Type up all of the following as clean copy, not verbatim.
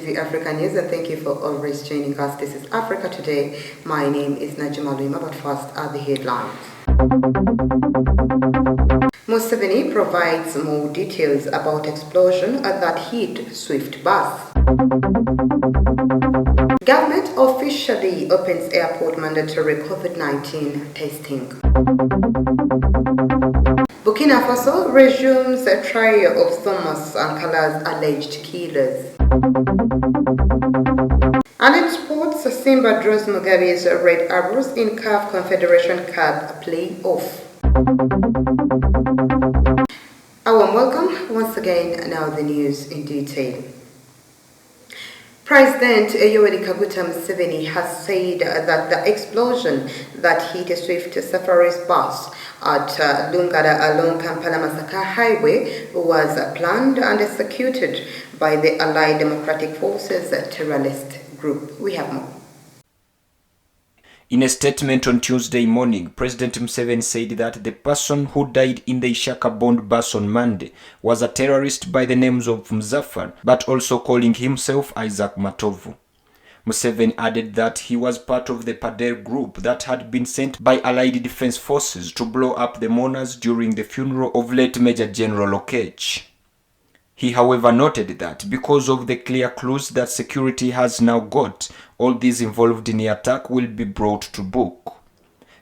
is the Africa News, and thank you for always joining us. This is Africa Today. My name is Najima Lima, but first are the headlines. Museveni provides more details about explosion that hit Swift bus. Government officially opens airport mandatory COVID-19 testing. Burkina Faso resumes a trial of Thomas Sankara's alleged killers. And in sports, Simba draws Mugabe's Red Arrows in CAF Confederation Cup play-off. A warm welcome once again. Now the news in detail. President Yoweri Kaguta Museveni has said that the explosion that hit a Swift Safaris bus at Lungara along Kampala-Masaka Highway was planned and executed by the Allied Democratic Forces terrorist group. We have more. In a statement on Tuesday morning, President Museveni said that the person who died in the Ishaka-bound bus on Monday was a terrorist by the names of Muzaffar, but also calling himself Isaac Matovu. Museveni added that he was part of the Padel group that had been sent by Allied Defense Forces to blow up the mourners during the funeral of late Major General Okech. He, however, noted that because of the clear clues that security has now got, all these involved in the attack will be brought to book.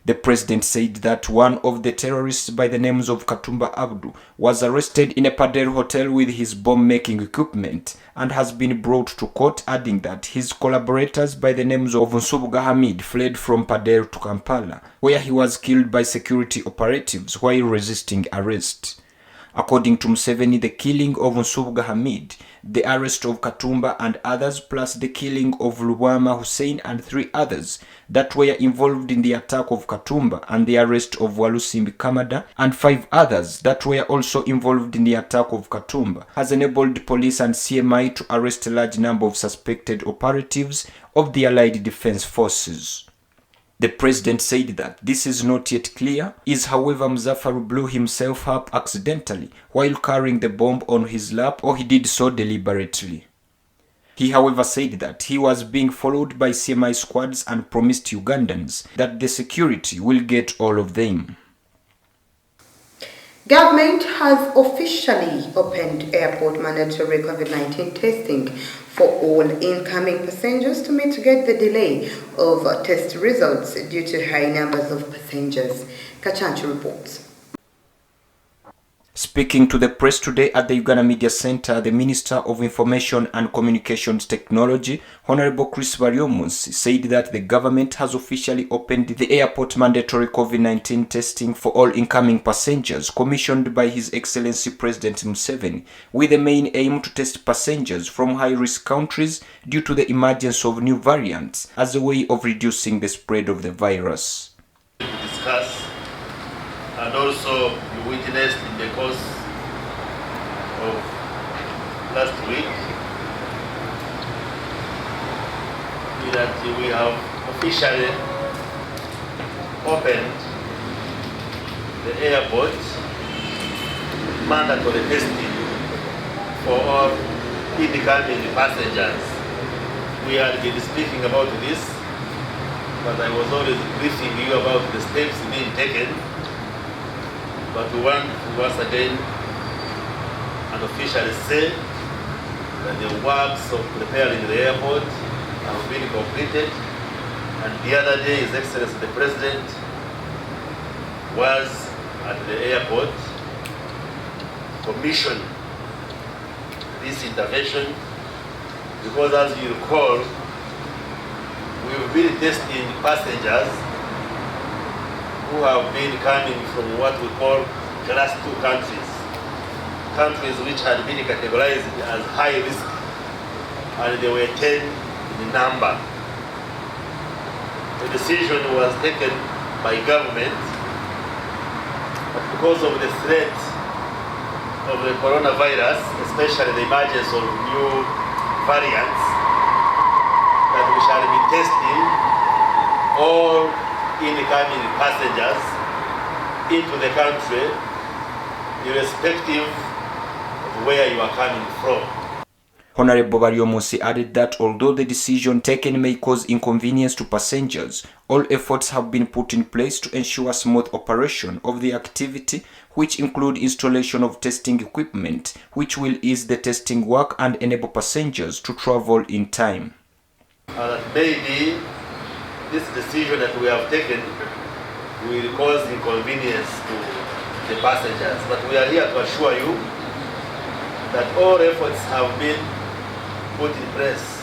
The president said that one of the terrorists by the names of Katumba Abdu was arrested in a Padel hotel with his bomb-making equipment and has been brought to court, adding that his collaborators by the names of Nsubga Hamid fled from Padel to Kampala, where he was killed by security operatives while resisting arrest. According to Museveni, the killing of Nsubga Hamid, the arrest of Katumba and others, plus the killing of Lubwama Hussein and 3 others that were involved in the attack of Katumba, and the arrest of Walusimbi Kamada and 5 others that were also involved in the attack of Katumba, has enabled police and CMI to arrest a large number of suspected operatives of the Allied Defense Forces. The president said that this is not yet clear, is however Muzaffar blew himself up accidentally while carrying the bomb on his lap, or he did so deliberately. He, however, said that he was being followed by CMI squads and promised Ugandans that the security will get all of them. Government has officially opened airport mandatory COVID-19 testing for all incoming passengers to mitigate the delay of test results due to high numbers of passengers. Kachanchi reports. Speaking to the press today at the Uganda Media Center, the Minister of Information and Communications Technology, Honorable Chris Baryomunsi, said that the government has officially opened the airport mandatory COVID-19 testing for all incoming passengers, commissioned by His Excellency President Museveni, with the main aim to test passengers from high-risk countries due to the emergence of new variants as a way of reducing the spread of the virus. Discuss, and also we witnessed in the course of last week that we have officially opened the airport mandatory testing for all incoming passengers. We had been speaking about this, but I was always briefing you about the steps being taken. But we want to once again and officially say that the works of preparing the airport have been completed. And the other day, His Excellency the President was at the airport, commissioned this intervention, because as you recall, we've been testing passengers who have been coming from what we call class 2 countries, countries which had been categorized as high risk, and they were 10 in number. The decision was taken by government, but because of the threat of the coronavirus, especially the emergence of new variants, that we shall be testing all incoming passengers into the country, irrespective of where you are coming from. Honorable Baryomunsi added that although the decision taken may cause inconvenience to passengers, all efforts have been put in place to ensure smooth operation of the activity, which include installation of testing equipment, which will ease the testing work and enable passengers to travel in time. Maybe this decision that we have taken will cause inconvenience to the passengers, but we are here to assure you that all efforts have been put in place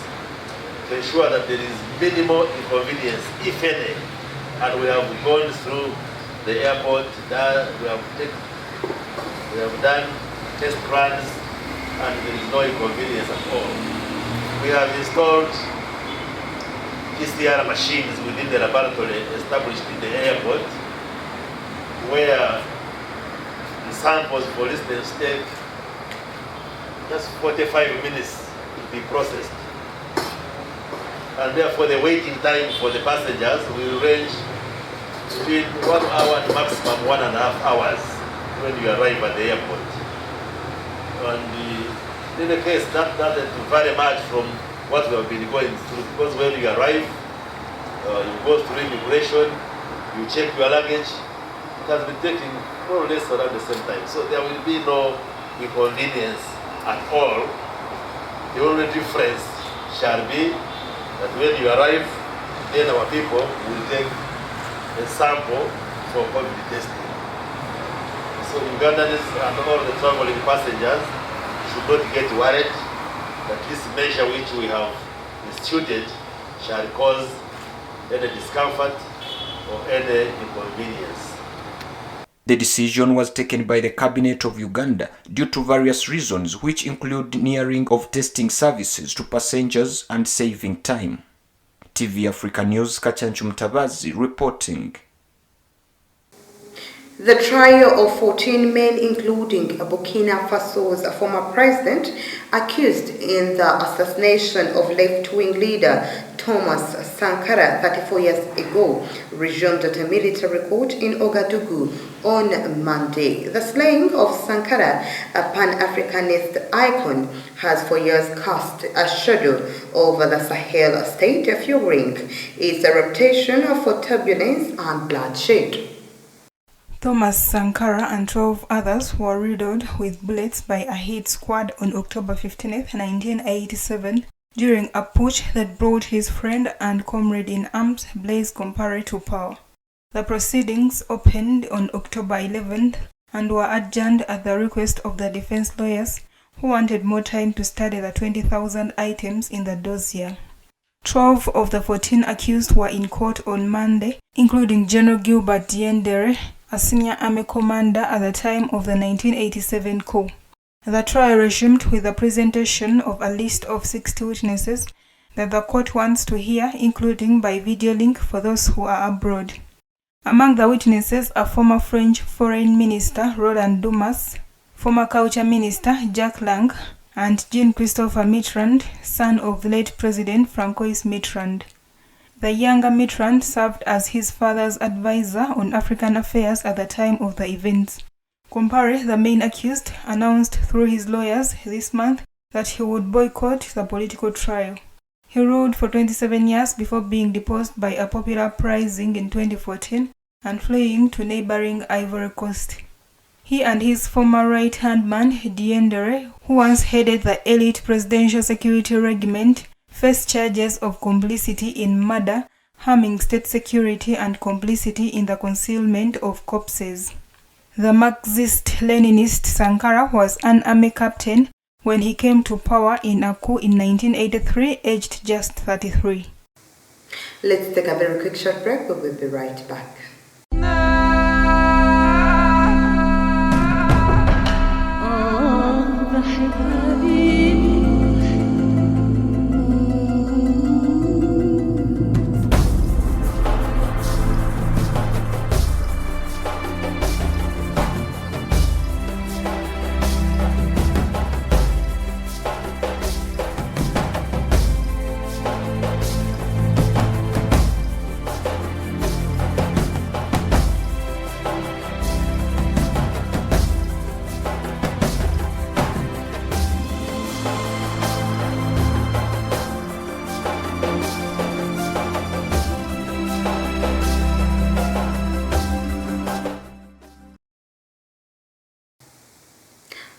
to ensure that there is minimal inconvenience, if any, and we have gone through the airport, we have done test runs, and there is no inconvenience at all. We have installed PCR machines within the laboratory established in the airport, where the samples, for instance, take just 45 minutes to be processed. And therefore the waiting time for the passengers will range between 1 hour and maximum 1.5 hours when you arrive at the airport. And in the case, that doesn't vary much from what we have been going through, because when you arrive, you go through immigration, you check your luggage. It has been taking more or less around the same time. So there will be no inconvenience at all. The only difference shall be that when you arrive, then our people will take a sample for COVID testing. So Ugandans and all the traveling passengers should not get worried that this measure which we have instituted shall cause any discomfort or any inconvenience. The decision was taken by the Cabinet of Uganda due to various reasons, which include nearing of testing services to passengers and saving time. TV Africa News, Kachanchu Mtabazi reporting. The trial of 14 men, including Burkina Faso's former president, accused in the assassination of left-wing leader Thomas Sankara 34 years ago, resumed at a military court in Ouagadougou on Monday. The slaying of Sankara, a Pan-Africanist icon, has for years cast a shadow over the Sahel state, fueling its reputation for turbulence and bloodshed. Thomas Sankara and 12 others were riddled with bullets by a hit squad on October 15, 1987, during a putsch that brought his friend and comrade in arms Blaise Compaoré to power. The proceedings opened on October 11th and were adjourned at the request of the defense lawyers, who wanted more time to study the 20,000 items in the dossier. 12 of the 14 accused were in court on Monday, including General Gilbert Diendere, a senior army commander at the time of the 1987 coup. The trial resumed with the presentation of a list of 60 witnesses that the court wants to hear, including by video link for those who are abroad. Among the witnesses are former French Foreign Minister Roland Dumas, former Culture Minister Jacques Lang, and Jean-Christophe Mitterrand, son of the late President Francois Mitterrand. The younger Mitterrand served as his father's advisor on African affairs at the time of the events. Compaoré, the main accused, announced through his lawyers this month that he would boycott the political trial. He ruled for 27 years before being deposed by a popular uprising in 2014 and fleeing to neighboring Ivory Coast. He and his former right-hand man, Diendere, who once headed the elite presidential security regiment, faced charges of complicity in murder, harming state security, and complicity in the concealment of corpses. The Marxist-Leninist Sankara was an army captain when he came to power in a coup in 1983, aged just 33. Let's take a very quick short break, but we'll be right back.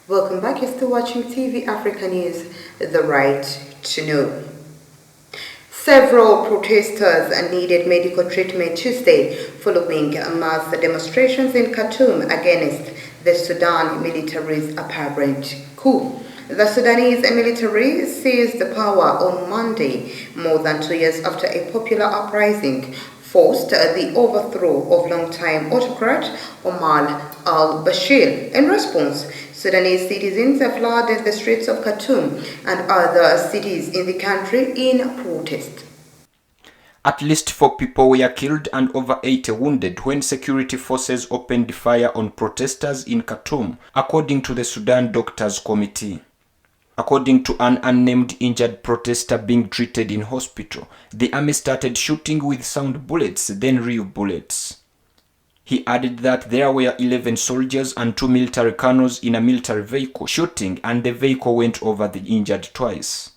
Welcome back. You're still watching TV Africa News, the right to know. Several protesters needed medical treatment Tuesday following mass demonstrations in Khartoum against the Sudan military's apparent coup. The Sudanese military seized power on Monday, more than 2 years after a popular uprising forced the overthrow of longtime autocrat Omar al-Bashir. In response, Sudanese citizens have flooded the streets of Khartoum and other cities in the country in protest. At least 4 people were killed and over 80 wounded when security forces opened fire on protesters in Khartoum, according to the Sudan Doctors Committee. According to an unnamed injured protester being treated in hospital, the army started shooting with sound bullets, then real bullets. He added that there were 11 soldiers and 2 military colonels in a military vehicle shooting, and the vehicle went over the injured twice.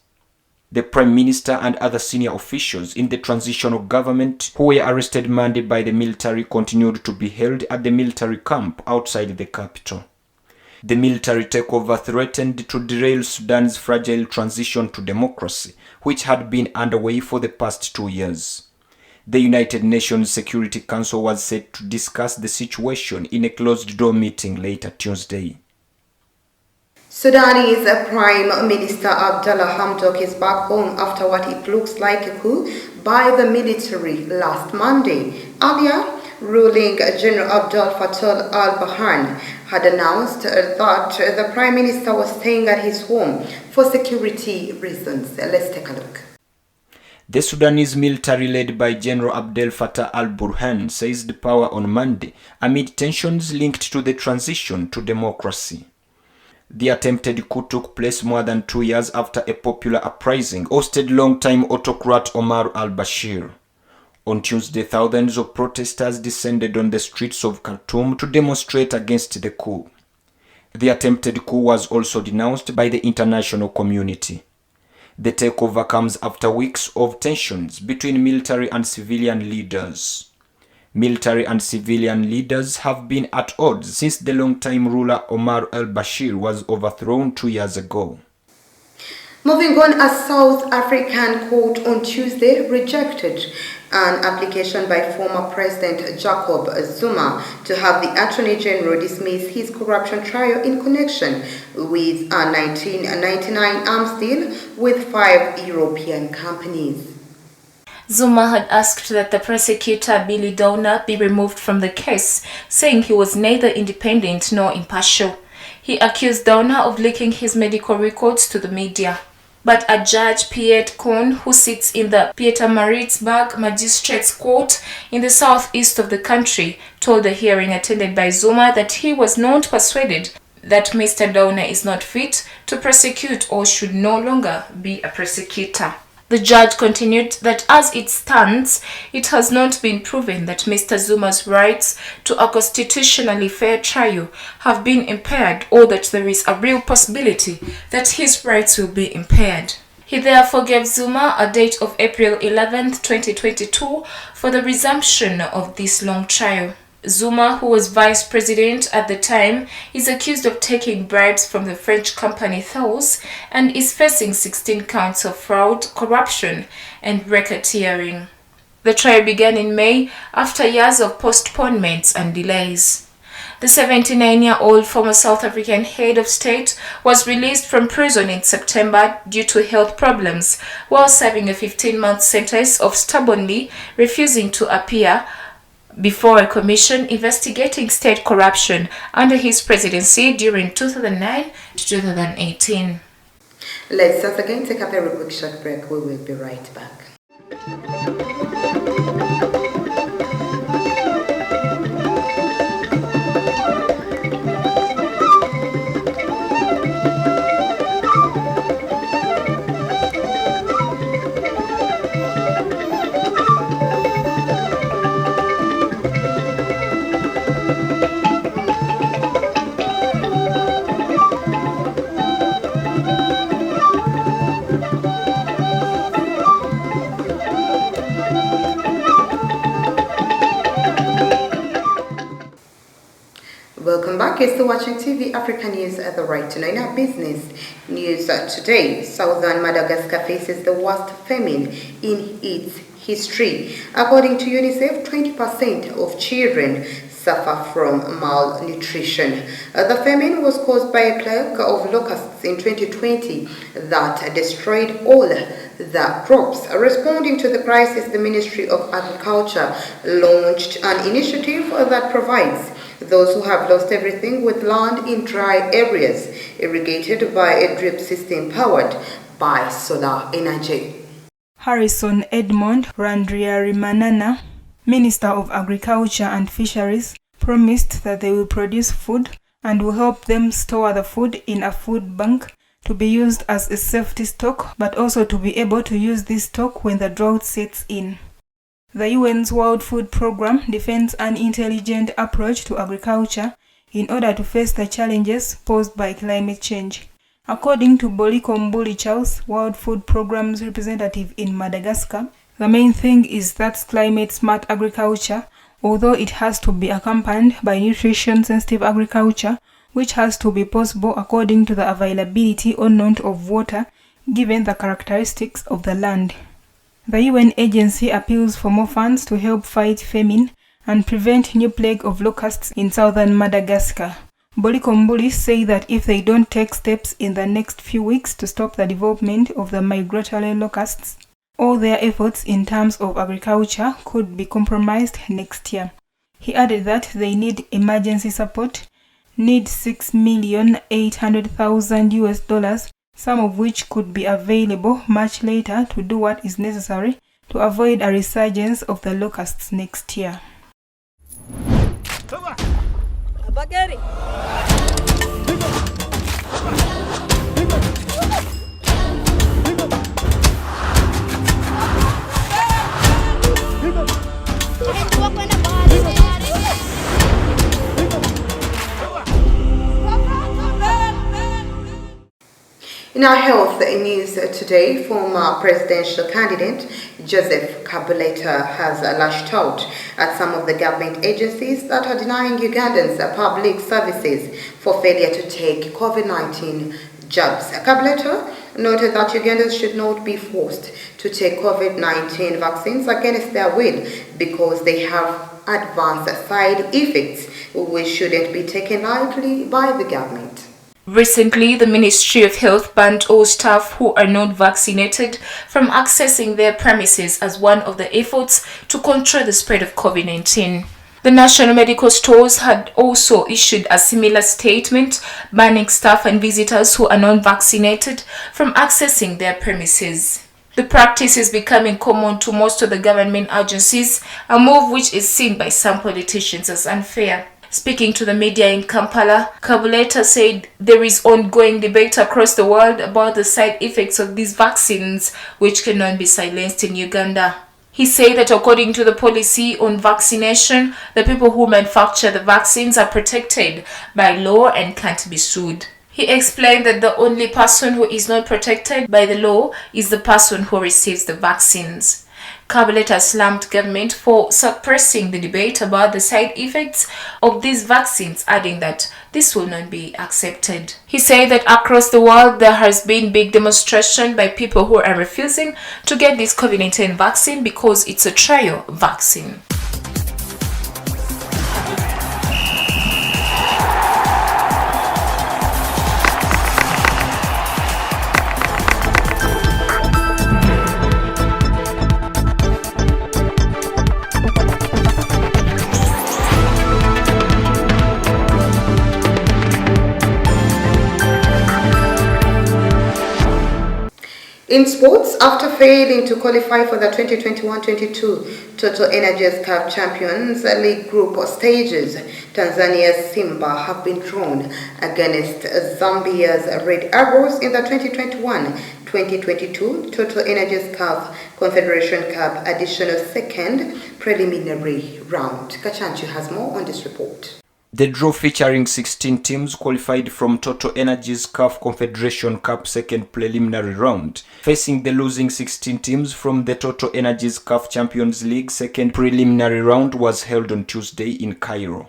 The Prime Minister and other senior officials in the transitional government who were arrested Monday by the military continued to be held at the military camp outside the capital. The military takeover threatened to derail Sudan's fragile transition to democracy, which had been underway for the past 2 years. The United Nations Security Council was set to discuss the situation in a closed-door meeting later Tuesday. Sudanese Prime Minister Abdallah Hamdok is back home after what it looks like a coup by the military last Monday. Earlier, ruling General Abdel Fattah al-Burhan had announced that the Prime Minister was staying at his home for security reasons. Let's take a look. The Sudanese military led by General Abdel Fattah al-Burhan seized power on Monday amid tensions linked to the transition to democracy. The attempted coup took place more than 2 years after a popular uprising ousted longtime autocrat Omar al-Bashir. On Tuesday, thousands of protesters descended on the streets of Khartoum to demonstrate against the coup. The attempted coup was also denounced by the international community. The takeover comes after weeks of tensions between military and civilian leaders. Military and civilian leaders have been at odds since the longtime ruler Omar al-Bashir was overthrown 2 years ago. Moving on, a South African court on Tuesday rejected an application by former President Jacob Zuma to have the Attorney General dismiss his corruption trial in connection with a 1999 arms deal with 5 European companies. Zuma had asked that the prosecutor Billy Downer be removed from the case, saying he was neither independent nor impartial. He accused Downer of leaking his medical records to the media. But a judge, Piet Koen, who sits in the Pietermaritzburg Magistrates Court in the southeast of the country, told the hearing attended by Zuma that he was not persuaded that Mr. Downer is not fit to prosecute or should no longer be a prosecutor. The judge continued that as it stands, it has not been proven that Mr. Zuma's rights to a constitutionally fair trial have been impaired, or that there is a real possibility that his rights will be impaired. He therefore gave Zuma a date of April 11, 2022 for the resumption of this long trial. Zuma, who was vice president at the time, is accused of taking bribes from the French company Thales and is facing 16 counts of fraud, corruption, and racketeering. The trial began in May after years of postponements and delays. The 79-year-old former South African head of state was released from prison in September due to health problems while serving a 15-month sentence of stubbornly refusing to appear before a commission investigating state corruption under his presidency during 2009 to 2018. Let's once again take a very quick short break. We will be right back. You're still watching TV Africa News at the right to know. In our business news today, southern Madagascar faces the worst famine in its history. According to UNICEF, 20% of children suffer from malnutrition. The famine was caused by a plague of locusts in 2020 that destroyed all the crops. Responding to the crisis, the Ministry of Agriculture launched an initiative that provides those who have lost everything with land in dry areas, irrigated by a drip system powered by solar energy. Harrison Edmond Randriarimanana, Minister of Agriculture and Fisheries, promised that they will produce food and will help them store the food in a food bank to be used as a safety stock, but also to be able to use this stock when the drought sets in. The UN's World Food Programme defends an intelligent approach to agriculture in order to face the challenges posed by climate change. According to Boliko Mbuli Charles, World Food Programme's representative in Madagascar, the main thing is that climate-smart agriculture, although it has to be accompanied by nutrition-sensitive agriculture, which has to be possible according to the availability or not of water, given the characteristics of the land. The UN agency appeals for more funds to help fight famine and prevent new plague of locusts in southern Madagascar. Boliko Mbuli say that if they don't take steps in the next few weeks to stop the development of the migratory locusts, all their efforts in terms of agriculture could be compromised next year. He added that they need emergency support, need $6,800,000, some of which could be available much later to do what is necessary to avoid a resurgence of the locusts next year. In our health news today, former presidential candidate Joseph Kabuleta has lashed out at some of the government agencies that are denying Ugandans public services for failure to take COVID-19 jabs. Kabuleta noted that Ugandans should not be forced to take COVID-19 vaccines against their will because they have advanced side effects which shouldn't be taken lightly by the government. Recently, the Ministry of Health banned all staff who are not vaccinated from accessing their premises as one of the efforts to control the spread of COVID-19. The National Medical Stores had also issued a similar statement banning staff and visitors who are non-vaccinated from accessing their premises. The practice is becoming common to most of the government agencies, a move which is seen by some politicians as unfair. Speaking to the media in Kampala, Kabuleta said there is ongoing debate across the world about the side effects of these vaccines, which cannot be silenced in Uganda. He said that according to the policy on vaccination, the people who manufacture the vaccines are protected by law and can't be sued. He explained that the only person who is not protected by the law is the person who receives the vaccines. Kabuleta slammed government for suppressing the debate about the side effects of these vaccines, adding that this will not be accepted. He said that across the world there has been big demonstration by people who are refusing to get this COVID-19 vaccine because it's a trial vaccine. In sports, after failing to qualify for the 2021-22 Total Energies Cup Champions League group stages, Tanzania's Simba have been drawn against Zambia's Red Arrows in the 2021-2022 Total Energies Cup Confederation Cup additional second preliminary round. Kachanchu has more on this report. The draw featuring 16 teams qualified from Total Energies CAF Confederation Cup second preliminary round, facing the losing 16 teams from the Total Energies CAF Champions League second preliminary round was held on Tuesday in Cairo.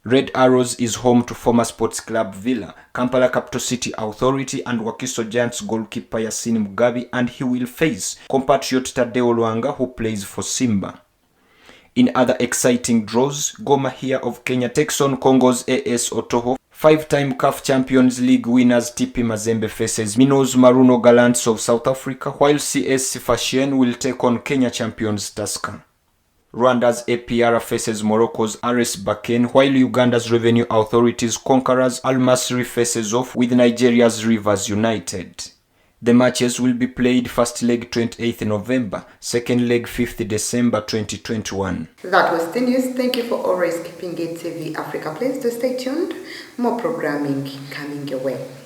Red Arrows is home to former Sports Club Villa, Kampala Capital City Authority and Wakiso Giants goalkeeper Yasin Mugabi, and he will face compatriot Tadeo Lwanga, who plays for Simba. In other exciting draws, Gor Mahia of Kenya takes on Congo's AS Otoho. Five-time CAF Champions League winners TP Mazembe faces Minos Maruno Gallants of South Africa, while CS Sfaxien will take on Kenya champions Tusker. Rwanda's APR faces Morocco's RS Berkane, while Uganda's Revenue Authority's Conquerors Al Masry faces off with Nigeria's Rivers United. The matches will be played first leg 28th November, second leg 5th December 2021. That was the news. Thank you for always keeping it TV Africa. Please do stay tuned. More programming coming your way.